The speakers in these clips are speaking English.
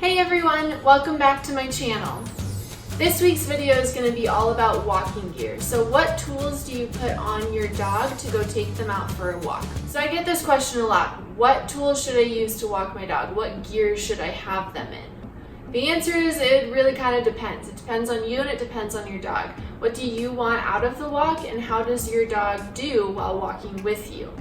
Hey everyone, welcome back to my channel. This week's video is going to be all about walking gear. So what tools do you put on your dog to go take them out for a walk? So I get this question a lot. What tools should I use to walk my dog? What gear should I have them in? The answer is it really kind of depends. It depends on you and it depends on your dog. What do you want out of the walk and how does your dog do while walking with you?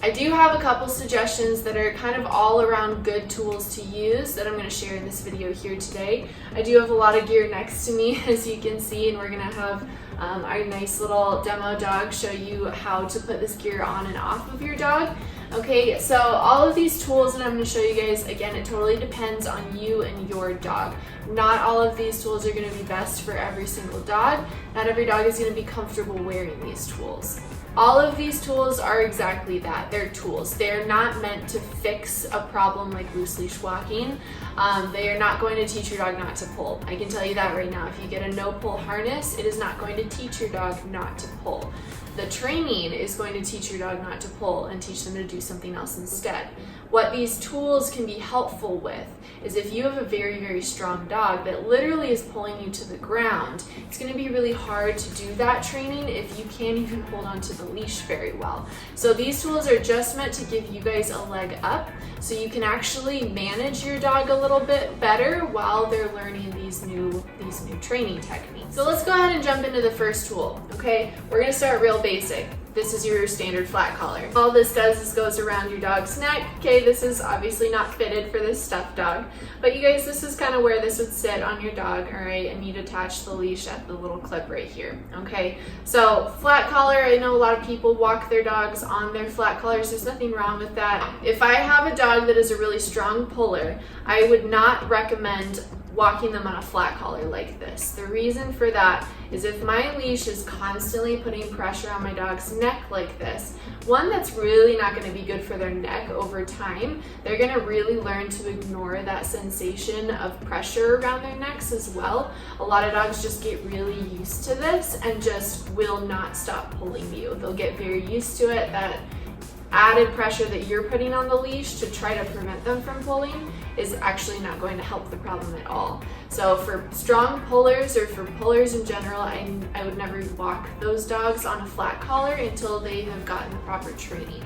I do have a couple suggestions that are kind of all around good tools to use that I'm going to share in this video here today. I do have a lot of gear next to me, as you can see, and we're going to have our nice little demo dog show you how to put this gear on and off of your dog. Okay, so all of these tools that I'm going to show you guys, again, it totally depends on you and your dog. Not all of these tools are going to be best for every single dog. Not every dog is going to be comfortable wearing these tools. All of these tools are exactly that. They're tools. They're not meant to fix a problem like loose leash walking. They are not going to teach your dog not to pull. I can tell you that right now. If you get a no pull harness, it is not going to teach your dog not to pull. The training is going to teach your dog not to pull and teach them to do something else instead. What these tools can be helpful with is if you have a very, very strong dog that literally is pulling you to the ground, it's going to be really hard to do that training if you can't even hold onto the leash very well. So these tools are just meant to give you guys a leg up so you can actually manage your dog a little bit better while they're learning these new training techniques. So let's go ahead and jump into the first tool, okay? We're going to start real basic. This is your standard flat collar. All this does is goes around your dog's neck. Okay, this is obviously not fitted for this stuffed dog, but you guys, this is kind of where this would sit on your dog, all right? And you'd attach the leash at the little clip right here, okay? So flat collar, I know a lot of people walk their dogs on their flat collars. There's nothing wrong with that. If I have a dog that is a really strong puller, I would not recommend walking them on a flat collar like this. The reason for that is if my leash is constantly putting pressure on my dog's neck like this, one, that's really not going to be good for their neck over time. They're going to really learn to ignore that sensation of pressure around their necks as well. A lot of dogs just get really used to this and just will not stop pulling you. They'll get very used to it. That added pressure that you're putting on the leash to try to prevent them from pulling is actually not going to help the problem at all. So for strong pullers or for pullers in general, I would never walk those dogs on a flat collar until they have gotten proper training.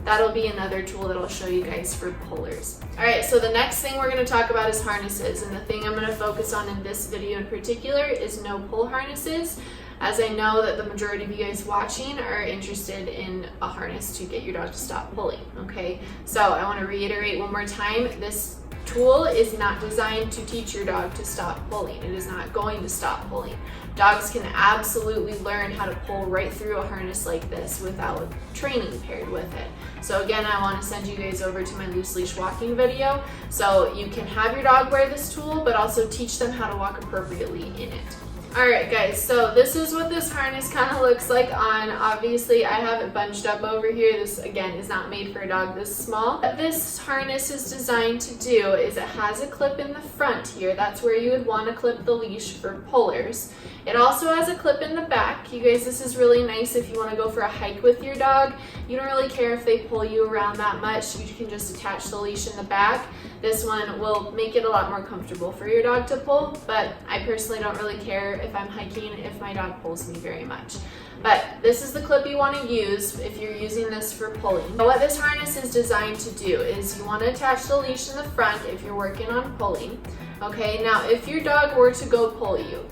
That'll be another tool that I'll show you guys for pullers. All right, so the next thing we're going to talk about is harnesses, and the thing I'm going to focus on in this video in particular is no pull harnesses, as I know that the majority of you guys watching are interested in a harness to get your dog to stop pulling, okay? So I want to reiterate one more time, this tool is not designed to teach your dog to stop pulling. It is not going to stop pulling. Dogs can absolutely learn how to pull right through a harness like this without training paired with it. So again, I want to send you guys over to my loose leash walking video so you can have your dog wear this tool, but also teach them how to walk appropriately in it. Alright guys, so this is what this harness kind of looks like on. Obviously I have it bunched up over here. This again is not made for a dog this small. What this harness is designed to do is it has a clip in the front here. That's where you would want to clip the leash for pullers. It also has a clip in the back. You guys, this is really nice if you want to go for a hike with your dog. You don't really care if they pull you around that much. You can just attach the leash in the back. This one will make it a lot more comfortable for your dog to pull, but I personally don't really care if I'm hiking if my dog pulls me very much. But this is the clip you want to use if you're using this for pulling. But what this harness is designed to do is you want to attach the leash in the front if you're working on pulling. Okay, now if your dog were to go pull you,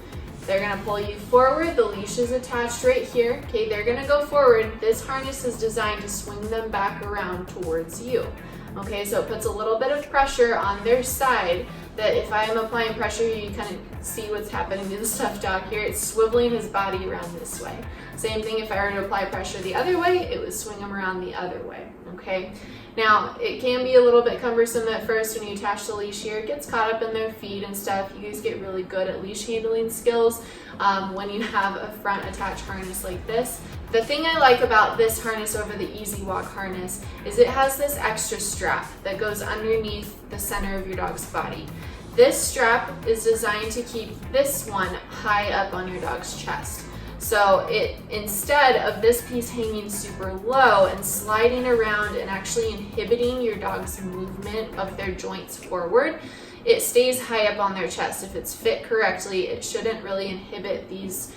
they're going to pull you forward, the leash is attached right here. Okay, they're going to go forward. This harness is designed to swing them back around towards you. Okay, so it puts a little bit of pressure on their side that if I am applying pressure, you kind of see what's happening to the stuffed dog here. It's swiveling his body around this way. Same thing if I were to apply pressure the other way, it would swing him around the other way, okay? Now, it can be a little bit cumbersome at first when you attach the leash here. It gets caught up in their feet and stuff. You guys get really good at leash handling skills when you have a front attached harness like this. The thing I like about this harness over the Easy Walk harness is it has this extra strap that goes underneath the center of your dog's body. This strap is designed to keep this one high up on your dog's chest. So it, instead of this piece hanging super low and sliding around and actually inhibiting your dog's movement of their joints forward, it stays high up on their chest. If it's fit correctly, it shouldn't really inhibit these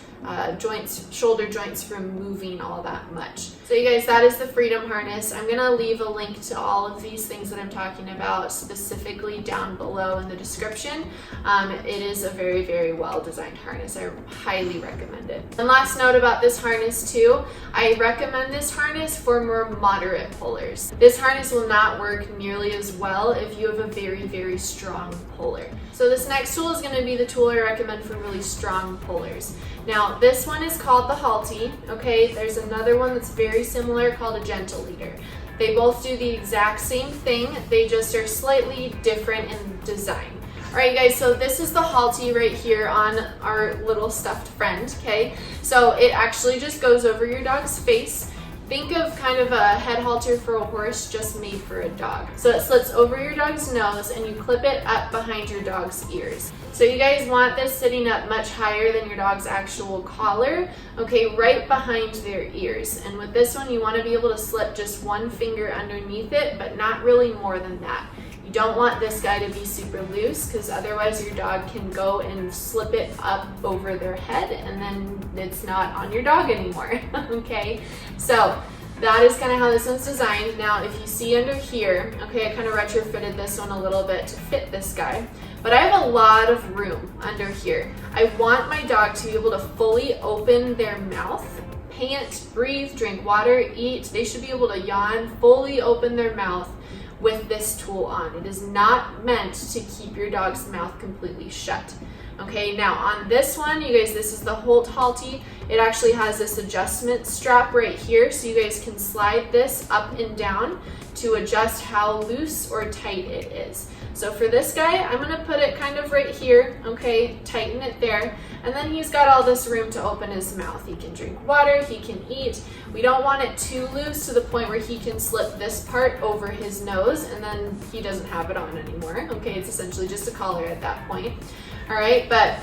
joints, shoulder joints from moving all that much. So you guys, that is the Freedom harness. I'm gonna leave a link to all of these things that I'm talking about specifically down below in the description. It is a very, very well designed harness. I highly recommend it. And last note about this harness too, I recommend this harness for more moderate pullers. This harness will not work nearly as well if you have a very, very strong puller. So this next tool is gonna be the tool I recommend for really strong pullers. Now, this one is called the Halti, okay? There's another one that's very similar called a Gentle Leader. They both do the exact same thing, they just are slightly different in design. All right, guys, so this is the Halti right here on our little stuffed friend, okay? So it actually just goes over your dog's face. Think of kind of a head halter for a horse, just made for a dog. So it slits over your dog's nose and you clip it up behind your dog's ears. So you guys want this sitting up much higher than your dog's actual collar, okay, right behind their ears. And with this one, you want to be able to slip just one finger underneath it, but not really more than that. You don't want this guy to be super loose because otherwise your dog can go and slip it up over their head and then it's not on your dog anymore, okay? So that is kind of how this one's designed. Now, if you see under here, okay, I kind of retrofitted this one a little bit to fit this guy, but I have a lot of room under here. I want my dog to be able to fully open their mouth, pant, breathe, drink water, eat. They should be able to yawn, fully open their mouth with this tool on. It is not meant to keep your dog's mouth completely shut. Okay, now on this one, you guys, this is the Holt Halti. It actually has this adjustment strap right here, so you guys can slide this up and down to adjust how loose or tight it is. So for this guy, I'm gonna put it kind of right here, okay, tighten it there, and then he's got all this room to open his mouth. He can drink water, he can eat. We don't want it too loose to the point where he can slip this part over his nose and then he doesn't have it on anymore, okay? It's essentially just a collar at that point, all right? But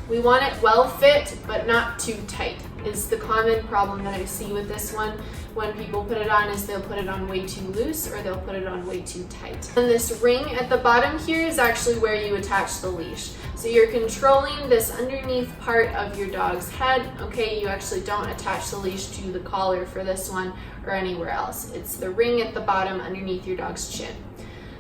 we want it well fit, but not too tight is the common problem that I see with this one. When people put it on is they'll put it on way too loose or they'll put it on way too tight. And this ring at the bottom here is actually where you attach the leash. So you're controlling this underneath part of your dog's head, okay? You actually don't attach the leash to the collar for this one or anywhere else. It's the ring at the bottom underneath your dog's chin.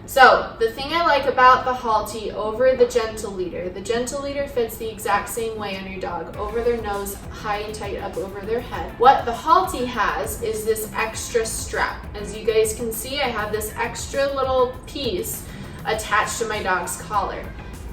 So the thing I like about the Halti over the Gentle Leader, the Gentle Leader fits the exact same way on your dog, over their nose, high and tight up over their head. What the Halti has is this extra strap. As you guys can see, I have this extra little piece attached to my dog's collar.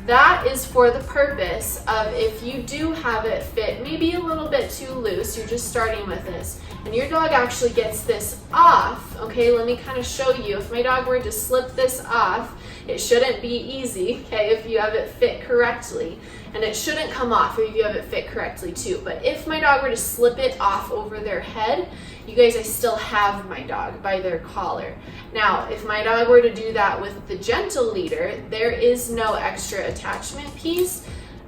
That is for the purpose of if you do have it fit maybe a little bit too loose, you're just starting with this, and your dog actually gets this off, okay, let me kind of show you. If my dog were to slip this off, it shouldn't be easy, okay, if you have it fit correctly, and it shouldn't come off if you have it fit correctly too. But if my dog were to slip it off over their head, you guys, I still have my dog by their collar. Now, if my dog were to do that with the Gentle Leader, there is no extra attachment piece.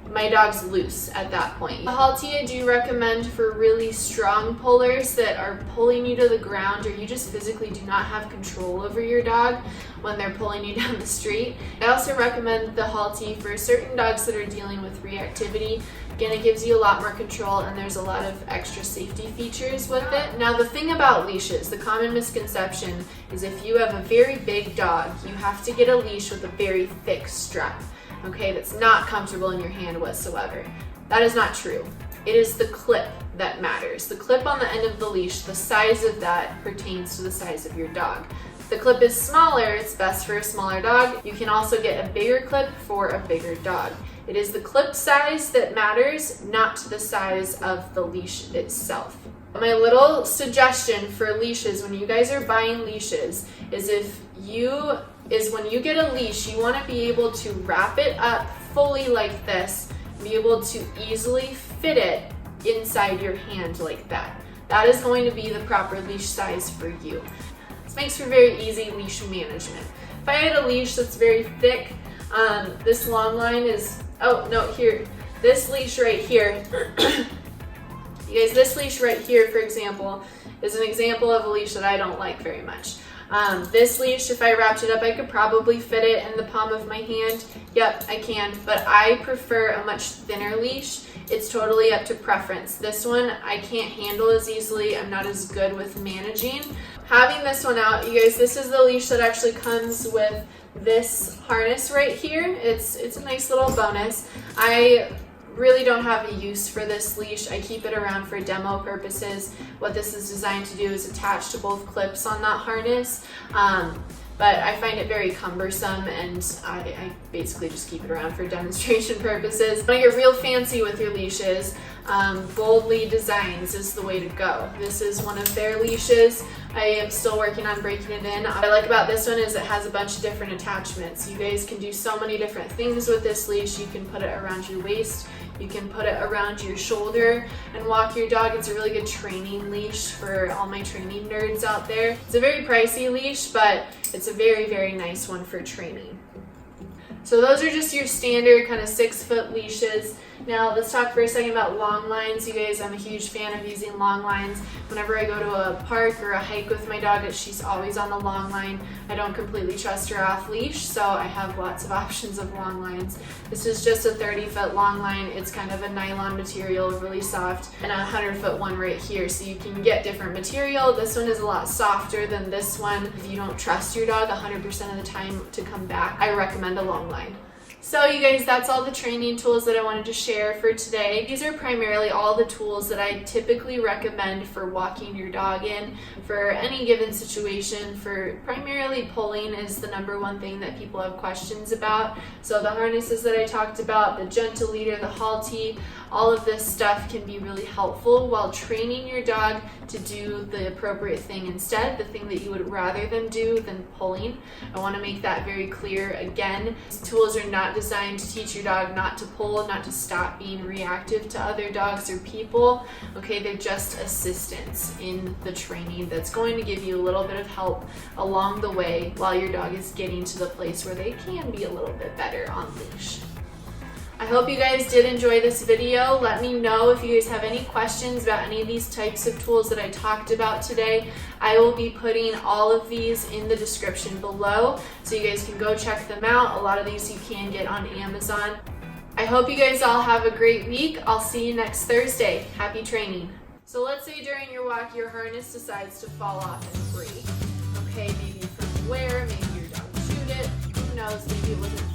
My dog's loose at that point. The Halti I do recommend for really strong pullers that are pulling you to the ground or you just physically do not have control over your dog when they're pulling you down the street. I also recommend the Halti for certain dogs that are dealing with reactivity. Again, it gives you a lot more control and there's a lot of extra safety features with it. Now, the thing about leashes, the common misconception is if you have a very big dog, you have to get a leash with a very thick strap. Okay, that's not comfortable in your hand whatsoever. That is not true. It is the clip that matters. The clip on the end of the leash, the size of that pertains to the size of your dog. If the clip is smaller, it's best for a smaller dog. You can also get a bigger clip for a bigger dog. It is the clip size that matters, not the size of the leash itself. My little suggestion for leashes when you guys are buying leashes is when you get a leash, you want to be able to wrap it up fully like this, be able to easily fit it inside your hand like that. That is going to be the proper leash size for you. This makes for very easy leash management. If I had a leash that's very thick, this long line is, oh no, here, this leash right here, you guys, this leash right here, for example, is an example of a leash that I don't like very much. This leash, if I wrapped it up, I could probably fit it in the palm of my hand. Yep, I can, but I prefer a much thinner leash. It's totally up to preference. This one I can't handle as easily. I'm not as good with managing. Having this one out, you guys, this is the leash that actually comes with this harness right here. It's a nice little bonus. I really don't have a use for this leash. I keep it around for demo purposes. What this is designed to do is attach to both clips on that harness. But I find it very cumbersome, and I basically just keep it around for demonstration purposes. When you get real fancy with your leashes, Boldly Designs is the way to go. This is one of their leashes. I am still working on breaking it in. What I like about this one is it has a bunch of different attachments. You guys can do so many different things with this leash. You can put it around your waist, you can put it around your shoulder and walk your dog. It's a really good training leash for all my training nerds out there. It's a very pricey leash, but it's a very, very nice one for training. So those are just your standard kind of 6-foot leashes. Now let's talk for a second about long lines. You guys, I'm a huge fan of using long lines. Whenever I go to a park or a hike with my dog, she's always on the long line. I don't completely trust her off leash, so I have lots of options of long lines. This is just a 30-foot long line. It's kind of a nylon material, really soft, and a 100-foot one right here, so you can get different material. This one is a lot softer than this one. If you don't trust your dog 100% of the time to come back, I recommend a long line. So you guys, that's all the training tools that I wanted to share for today. These are primarily all the tools that I typically recommend for walking your dog in for any given situation. For primarily pulling is the #1 thing that people have questions about. So the harnesses that I talked about, the gentle leader, the halty, all of this stuff can be really helpful while training your dog to do the appropriate thing instead, the thing that you would rather them do than pulling. I want to make that very clear again. These tools are not designed to teach your dog not to pull, not to stop being reactive to other dogs or people. Okay, they're just assistance in the training that's going to give you a little bit of help along the way while your dog is getting to the place where they can be a little bit better on leash. I hope you guys did enjoy this video. Let me know if you guys have any questions about any of these types of tools that I talked about today. I will be putting all of these in the description below, so you guys can go check them out. A lot of these you can get on Amazon. I hope you guys all have a great week. I'll see you next Thursday. Happy training. So let's say during your walk, your harness decides to fall off and break. Okay, maybe from where, maybe your dog chewed it, who knows, maybe it was a